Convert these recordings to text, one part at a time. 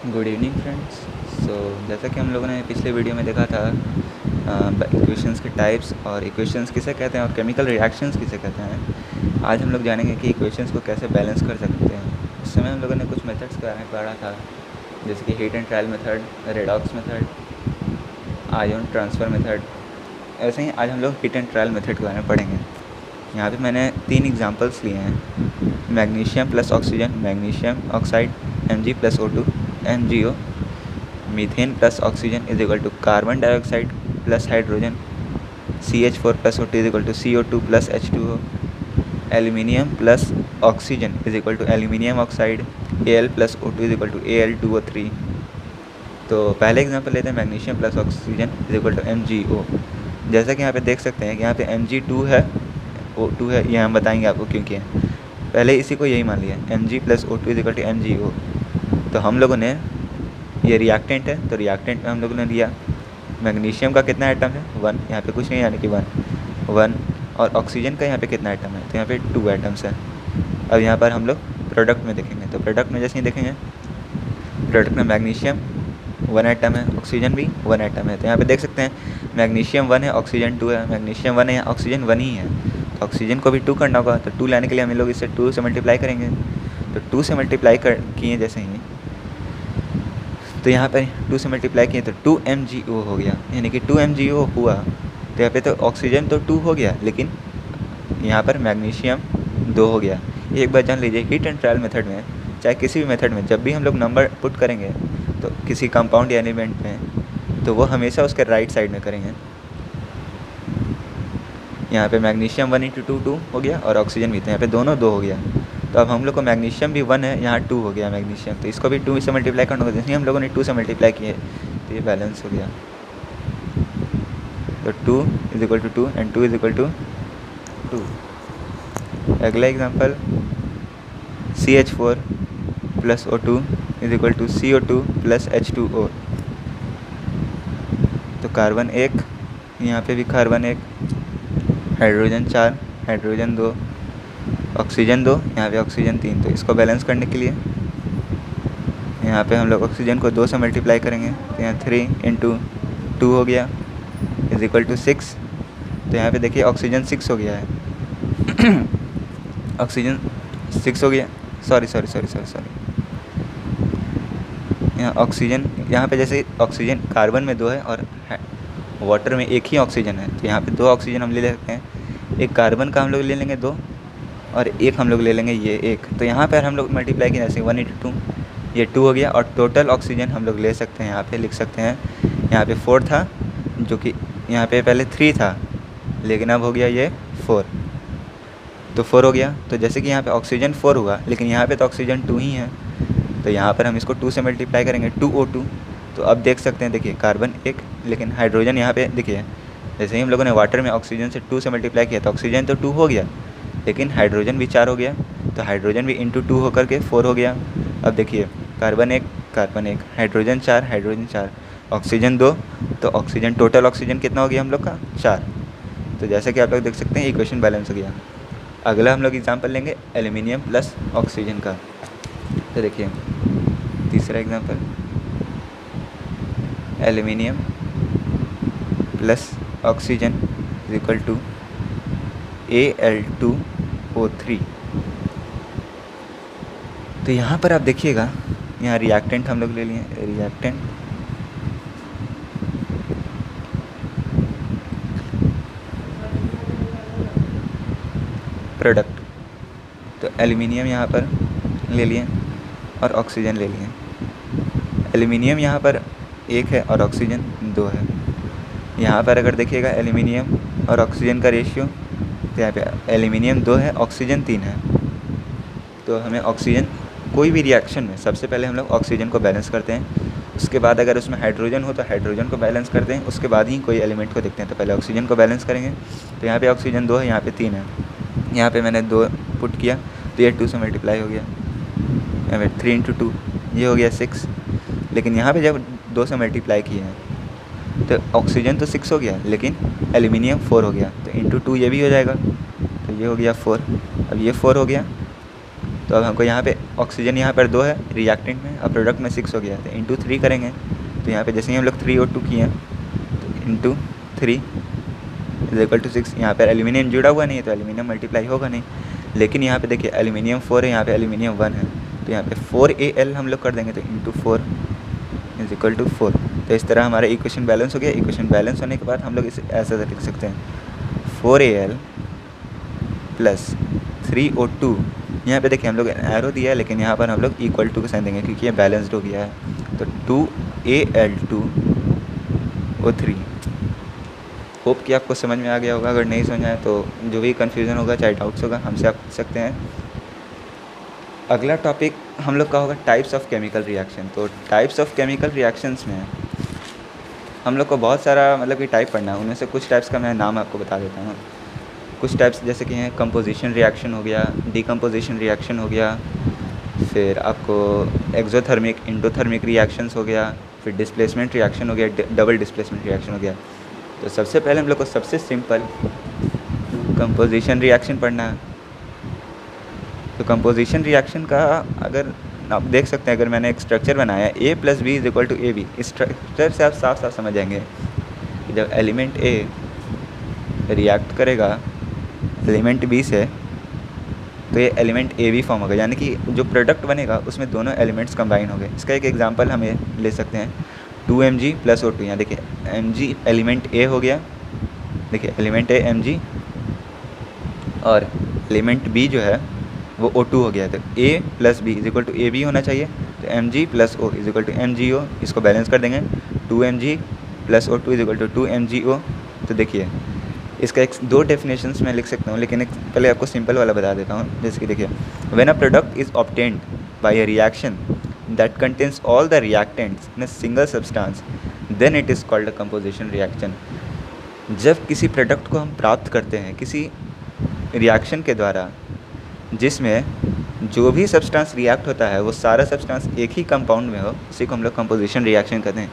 Good evening friends. जैसा कि हम लोगों ने पिछले वीडियो में देखा था इक्वेशंस के टाइप्स और इक्वेशंस किसे कहते हैं और केमिकल रिएक्शंस किसे कहते हैं, आज हम लोग जानेंगे कि इक्वेशंस को कैसे बैलेंस कर सकते हैं। उस समय हम लोगों ने कुछ मेथड्स के बारे में पढ़ा था, जैसे कि heat and trial method, redox method, ion transfer method. ऐसे ही आज हम लोग हीट एंड ट्रायल मेथड के बारे में पढ़ेंगे। यहाँ पे मैंने 3 एग्जांपल्स लिए हैं, magnesium plus oxygen, magnesium oxide Mg+O2 MgO, methane plus oxygen is equal to carbon dioxide plus hydrogen, CH4+O2 is equal to CO2 plus H2O, aluminium plus oxygen is equal to aluminium oxide, Al+O2 is equal to Al2O3। तो पहले example लेते हैं, magnesium plus oxygen is equal to MgO। जैसा कि यहाँ पे देख सकते हैं कि यहाँ पे Mg2 है, O2 है, ये हम बताएंगे आपको क्यों किया है। पहले इसी को यही मान लिया, Mg+O2 is equal to MgO। तो हम लोगों ने ये रिएक्टेंट है, तो रिएक्टेंट में हम लोगों ने लिया मैग्नीशियम का कितना आइटम है 1, यहाँ पे कुछ नहीं यानी कि 1, और ऑक्सीजन का यहाँ पे कितना आइटम है, तो यहाँ पे 2 आइटम्स है। अब यहाँ पर हम लोग प्रोडक्ट में देखेंगे, तो प्रोडक्ट में जैसे ही देखेंगे, प्रोडक्ट में मैग्नीशियम 1 आइटम है, ऑक्सीजन भी 1 आइटम है। तो यहाँ पे देख सकते हैं मैग्नीशियम 1 है, ऑक्सीजन 2 है, मैग्नीशियम 1 है, यहाँ ऑक्सीजन 1 ही है, तो ऑक्सीजन को भी 2 करना होगा। तो 2 लाने के लिए हम लोग इसे 2 से मल्टीप्लाई करेंगे। तो 2 से मल्टीप्लाई किए जैसे ही, तो यहाँ पर 2 से मल्टीप्लाई किए तो 2 MgO हो गया, यानी कि 2 MgO हुआ। तो यहाँ पे तो ऑक्सीजन तो 2 हो गया, लेकिन यहाँ पर मैग्नीशियम 2 हो गया। एक बात जान लीजिए, हीट एंड ट्रायल मेथड में, चाहे किसी भी मेथड में, जब भी हम लोग नंबर पुट करेंगे तो किसी कंपाउंड या एलिमेंट में, तो वो हमेशा उसके राइट साइड में करेंगे। यहाँ पे मैग्नीशियम 1 × 2 2 हो गया, और ऑक्सीजन भी, तो यहाँ पे दोनों 2 हो गया। तो अब हम लोग को मैग्नीशियम भी 1 है, यहाँ 2 हो गया मैग्नीशियम, तो इसको भी 2 से मल्टीप्लाई करना होगा। जैसे हम लोगों ने 2 से मल्टीप्लाई किए तो ये बैलेंस हो गया। तो 2 is equal to 2 and 2 is equal to 2। अगला example, CH4+O2 is equal to CO2 plus H2O। तो कार्बन 1, यहाँ पे भी कार्बन 1, हाइड्रोजन 4, हाइड्रोजन 2, ऑक्सीजन 2, यहाँ पे ऑक्सीजन 3। तो इसको बैलेंस करने के लिए यहाँ पे हम लोग ऑक्सीजन को 2 से मल्टीप्लाई करेंगे, तो यहाँ 3 × 2 हो गया इज इक्वल टू 6। तो यहाँ पे देखिए ऑक्सीजन 6 हो गया है ऑक्सीजन 6 हो गया, सॉरी, यहाँ ऑक्सीजन, यहाँ पे जैसे ऑक्सीजन कार्बन में 2 है और वाटर में 1 ही ऑक्सीजन है, तो यहाँ पे 2 ऑक्सीजन हम ले लेते हैं। एक कार्बन का हम लोग ले लेंगे 2, और एक हम लोग ले लेंगे ये 1। तो यहाँ पर हम लोग मल्टीप्लाई किया जैसे 1 × 2, ये 2 हो गया। और टोटल ऑक्सीजन हम लोग ले सकते हैं, यहाँ पे लिख सकते हैं, यहाँ पे 4 था, जो कि यहाँ पे पहले 3 था, लेकिन अब हो गया ये 4, तो 4 हो गया। तो जैसे कि यहाँ पे ऑक्सीजन 4 हुआ, लेकिन यहाँ पे तो ऑक्सीजन 2 ही है, तो यहाँ पर हम इसको 2 से मल्टीप्लाई करेंगे, 2O2। तो अब देख सकते हैं, देखिए कार्बन 1, लेकिन हाइड्रोजन यहाँ पे देखिए, जैसे ही हम लोगों ने वाटर में ऑक्सीजन से 2 से मल्टीप्लाई किया तो ऑक्सीजन तो 2 हो गया, लेकिन हाइड्रोजन भी 4 हो गया, तो हाइड्रोजन भी × 2 होकर के 4 हो गया। अब देखिए कार्बन 1, हाइड्रोजन 4, ऑक्सीजन 2, तो ऑक्सीजन, टोटल ऑक्सीजन कितना हो गया हम लोग का 4। तो जैसे कि आप लोग देख सकते हैं इक्वेशन बैलेंस हो गया। अगला हम लोग एग्जांपल लेंगे एल्यूमिनियम प्लस ऑक्सीजन का। तो देखिए तीसरा example, aluminium plus oxygen is equal to Al2O3। तो यहाँ पर आप देखिएगा, यहाँ रिएक्टेंट हम लोग ले लिए, रिएक्टेंट, प्रोडक्ट, तो एल्यूमिनियम यहाँ पर ले लिए और ऑक्सीजन ले लिए। एल्यूमिनियम यहाँ पर 1 है और ऑक्सीजन 2 है। यहाँ पर अगर देखिएगा एल्यूमिनियम और ऑक्सीजन का रेशियो, तो यहाँ पे एल्यूमिनियम 2 है, ऑक्सीजन 3 है। तो हमें ऑक्सीजन, कोई भी रिएक्शन में सबसे पहले हम लोग ऑक्सीजन को बैलेंस करते हैं, उसके बाद अगर उसमें हाइड्रोजन हो तो हाइड्रोजन को बैलेंस करते हैं, उसके बाद ही कोई एलिमेंट को देखते हैं। तो पहले ऑक्सीजन को बैलेंस करेंगे। तो यहाँ पे ऑक्सीजन 2 है, यहाँ पे 3 है, यहाँ पे मैंने 2 पुट किया तो ये 2 से मल्टीप्लाई हो गया, यहाँ पे 3 × 2 ये हो गया 6। लेकिन यहाँ पे जब 2 से मल्टीप्लाई किए हैं तो ऑक्सीजन तो 6 हो गया, लेकिन एल्यूमिनियम 4 हो गया, तो × 2 ये भी हो जाएगा, तो ये हो गया 4। अब ये 4 हो गया, तो अब हमको यहाँ पे ऑक्सीजन यहाँ पर 2 है रिएक्टेंट में, अब प्रोडक्ट में 6 हो गया, तो इंटू 3 करेंगे। तो यहाँ पे जैसे ही हम लोग 3O2 किए तो इंटू 3 इज इक्वल टू 6। यहाँ पर एल्यूमिनियम जुड़ा हुआ नहीं है तो एल्यूमिनियम मल्टीप्लाई होगा नहीं, लेकिन यहाँ पे देखिए एल्यूमिनियम 4 है, यहाँ पे एल्यूमिनियम 1 है, तो यहाँ पे 4Al हम लोग कर देंगे, तो इंटू 4 इज इक्वल टू 4। तो इस तरह हमारा इक्वेशन बैलेंस हो गया। इक्वेशन बैलेंस होने के बाद हम लोग इसे ऐसा लिख सकते हैं 4Al प्लस 3O2। यहाँ पे देखिए हम लोग एरो दिया है, लेकिन यहाँ पर हम लोग इक्वल टू का साइन देंगे क्योंकि ये बैलेंस्ड हो गया है। तो 2Al2O3। होप कि आपको समझ में आ गया होगा। अगर नहीं समझ आया तो जो भी कन्फ्यूज़न होगा, चाहे डाउट्स होगा, हमसे आप पूछ सकते हैं। अगला टॉपिक हम लोग का होगा टाइप्स ऑफ केमिकल रिएक्शन। तो टाइप्स ऑफ केमिकल रिएक्शंस में हम लोग को बहुत सारा मतलब कि टाइप पढ़ना है। उनमें से कुछ टाइप्स का मैं नाम आपको बता देता हूँ। कुछ टाइप्स जैसे कि हैं कंपोजिशन रिएक्शन हो गया, डिकम्पोजिशन रिएक्शन हो गया, फिर आपको एक्सोथर्मिक इंडोथर्मिक रिएक्शंस हो गया, फिर डिस्प्लेसमेंट रिएक्शन हो गया, डबल डिस्प्लेसमेंट रिएक्शन हो गया। तो सबसे पहले हम लोग को सबसे सिंपल कंपोजिशन रिएक्शन पढ़ना है। तो कंपोजिशन रिएक्शन का अगर आप देख सकते हैं, अगर मैंने एक स्ट्रक्चर बनाया है A + B = AB, इस स्ट्रक्चर से आप साफ साफ समझ जाएंगे कि जब एलिमेंट A रिएक्ट करेगा एलिमेंट B से तो ये एलिमेंट AB फॉर्म होगा, यानी कि जो प्रोडक्ट बनेगा उसमें दोनों एलिमेंट्स कंबाइन हो गए। इसका एक एग्जांपल हम ले सकते हैं 2Mg + O2। यहाँ देखिए Mg एलिमेंट A हो गया, देखिए एलिमेंट A Mg और एलिमेंट B जो है वो O2 हो गया। तो A + B = AB होना चाहिए। तो Mg + O = MgO, इसको बैलेंस कर देंगे। 2Mg + O2 = 2MgO। तो देखिए इसका एक 2 डेफिनेशंस मैं लिख सकता हूँ, लेकिन एक पहले आपको सिंपल वाला बता देता हूँ। जैसे कि देखिए when a product is obtained by a reaction that contains all the reactants in a single substance then it is called a composition reaction. जब किसी प्रोडक्ट को हम प्राप्त करते हैं किसी रिएक्शन के द्वारा जिसमें जो भी सब्सटेंस रिएक्ट होता है वो सारा सब्सटेंस एक ही कंपाउंड में हो, उसी को हम लोग कंपोजिशन रिएक्शन कहते हैं।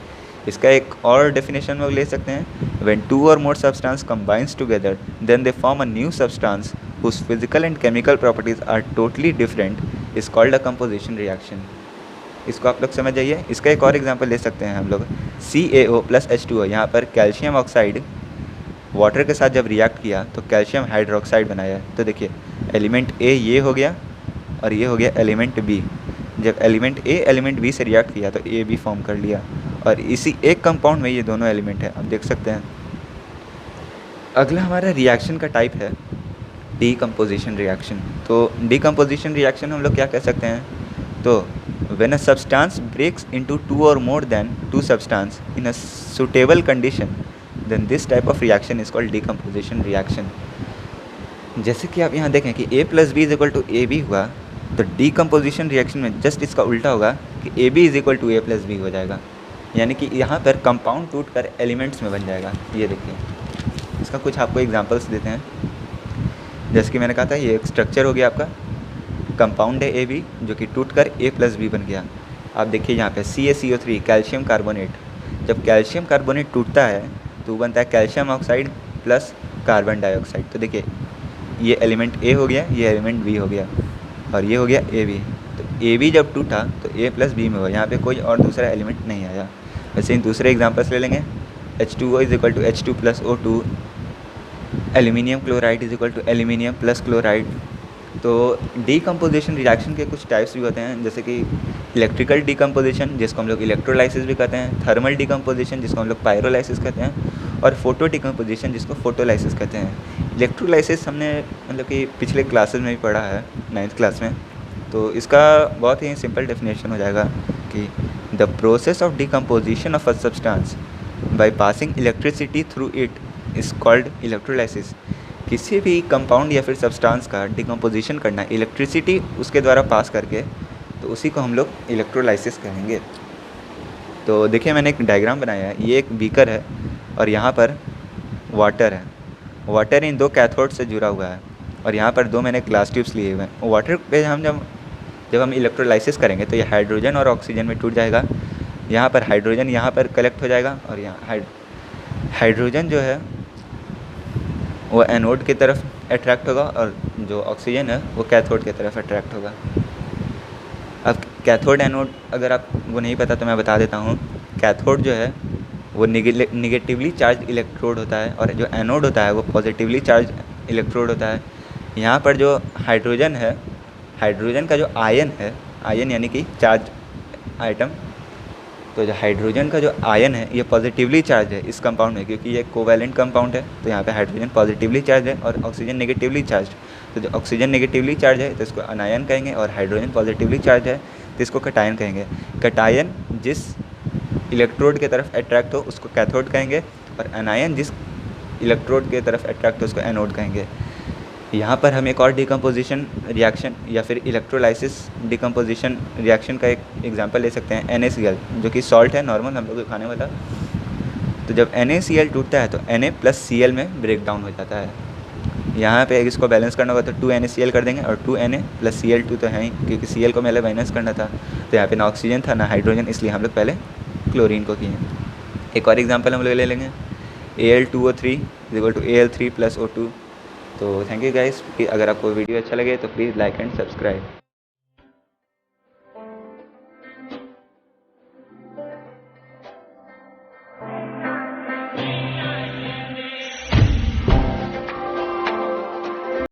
इसका एक और डेफिनेशन में ले सकते हैं, when 2 or more substance combines together then they form a new substance whose physical and chemical properties are totally different is called a composition reaction। इसको आप लोग समझ जाइए। इसका एक और एग्जांपल ले सकते हैं हम लोग CaO + H2O। यहाँ पर कैल्शियम ऑक्साइड वाटर के साथ जब रिएक्ट किया तो कैल्शियम हाइड्रोक्साइड बनाया। तो देखिए एलिमेंट A ये हो गया और ये हो गया एलिमेंट B। जब एलिमेंट A एलिमेंट B से रिएक्ट किया तो AB फॉर्म कर लिया, और इसी एक कंपाउंड में ये दोनों एलिमेंट हैं, आप देख सकते हैं। अगला हमारा रिएक्शन का टाइप है डीकम्पोजिशन रिएक्शन। तो डीकम्पोजिशन रिएक्शन हम लोग क्या कह सकते हैं, तो when a substance breaks into 2 or more than 2 substance in a suitable condition then this type of reaction is called decomposition reaction। जैसे कि आप यहाँ देखें कि A + B = AB हुआ, तो डीकम्पोजिशन रिएक्शन में जस्ट इसका उल्टा होगा कि AB = A + B हो जाएगा, यानी कि यहाँ पर कंपाउंड टूट कर एलिमेंट्स में बन जाएगा। ये देखिए इसका कुछ आपको एग्जांपल्स देते हैं। जैसे कि मैंने कहा था ये एक स्ट्रक्चर हो गया आपका, कंपाउंड है AB जो कि टूट कर A + B बन गया। आप देखिए यहाँ पे CaCO3 कैल्शियम कार्बोनेट। जब कैल्शियम कार्बोनेट टूटता है तो बनता है calcium oxide plus carbon dioxide. तो देखिए ये एलिमेंट A हो गया, ये एलिमेंट B हो गया, और ये हो गया AB। तो AB जब टूटा तो A + B में हुआ, यहाँ पे कोई और दूसरा एलिमेंट नहीं आया। वैसे ही दूसरे एग्जांपल्स ले लेंगे H2O = H2 + O2, aluminium chloride = aluminium + chloride. तो डीकम्पोजिशन रिएक्शन के कुछ टाइप्स भी होते हैं, जैसे कि इलेक्ट्रिकल डीकम्पोजिशन जिसको हम लोग इलेक्ट्रोलाइसिस भी कहते हैं, थर्मल डीकम्पोजिशन जिसको हम लोग पायरोलाइसिस कहते हैं, और फोटो डीकम्पोजिशन जिसको फोटोलाइसिस कहते हैं। इलेक्ट्रोलाइसिस हमने मतलब कि पिछले क्लासेस में भी पढ़ा है 9th क्लास में। तो इसका बहुत ही सिंपल डेफिनेशन हो जाएगा कि the process of decomposition of a substance by passing electricity through it is called electrolysis. किसी भी कंपाउंड या फिर सब्सटेंस का डिकम्पोजिशन करना इलेक्ट्रिसिटी उसके द्वारा पास करके, तो उसी को हम लोग इलेक्ट्रोलाइसिस कहेंगे। तो देखिए मैंने एक डायग्राम बनाया है, ये एक बीकर है और यहाँ पर वाटर है। वाटर इन 2 कैथोड से जुड़ा हुआ है और यहाँ पर 2 मैंने ग्लास ट्यूब्स लिए हुए हैं। वाटर पे हम जब हम इलेक्ट्रोलाइसिस करेंगे तो ये हाइड्रोजन और ऑक्सीजन में टूट जाएगा। यहाँ पर हाइड्रोजन यहाँ पर कलेक्ट हो जाएगा और यहाँ हाइड्रोजन जो है वो एनोड की तरफ अट्रैक्ट होगा और जो ऑक्सीजन है वो कैथोड की तरफ अट्रैक्ट होगा। कैथोड एनोड अगर आपको नहीं पता तो मैं बता देता हूँ। कैथोड जो है वो निगेटिवली चार्ज इलेक्ट्रोड होता है और जो एनोड होता है वो पॉजिटिवली चार्ज इलेक्ट्रोड होता है। यहाँ पर जो हाइड्रोजन है, हाइड्रोजन का जो आयन है, आयन यानी कि चार्ज आइटम, तो जो हाइड्रोजन का जो आयन है ये पॉजिटिवली चार्ज है इस कंपाउंड में, क्योंकि ये कोवैलेंट कंपाउंड है। तो यहाँ पे हाइड्रोजन पॉजिटिवली चार्ज है और ऑक्सीजन नेगेटिवली चार्ज। तो जो ऑक्सीजन नेगेटिवली चार्ज है तो इसको अनायन कहेंगे, और हाइड्रोजन पॉजिटिवली चार्ज है तो इसको कटायन कहेंगे। कटायन जिस इलेक्ट्रोड की तरफ अट्रैक्ट हो उसको कैथोड कहेंगे, और अनायन जिस इलेक्ट्रोड की तरफ अट्रैक्ट हो उसको एनोड कहेंगे। यहाँ पर हम एक और डिकम्पोजिशन रिएक्शन या फिर इलेक्ट्रोलाइसिस डिकम्पोजिशन रिएक्शन का एक एग्जांपल ले सकते हैं, NaCl, जो कि सॉल्ट है नॉर्मल हम लोग खाने वाला। तो जब NaCl टूटता है तो Na + Cl में ब्रेक डाउन हो जाता है। यहाँ पे इसको बैलेंस करना होगा तो 2NaCl कर देंगे, और 2Na + Cl2 तो है ही, क्योंकि Cl को पहले माइनस करना था। तो यहाँ पे ना ऑक्सीजन था ना हाइड्रोजन, इसलिए हम लोग पहले क्लोरीन को किए। एक और एग्जाम्पल हम लोग ले लेंगे, Al2O3 = Al3 + O2। तो थैंक यू गाइस। अगर आपको वीडियो अच्छा लगे तो प्लीज़ लाइक एंड सब्सक्राइब।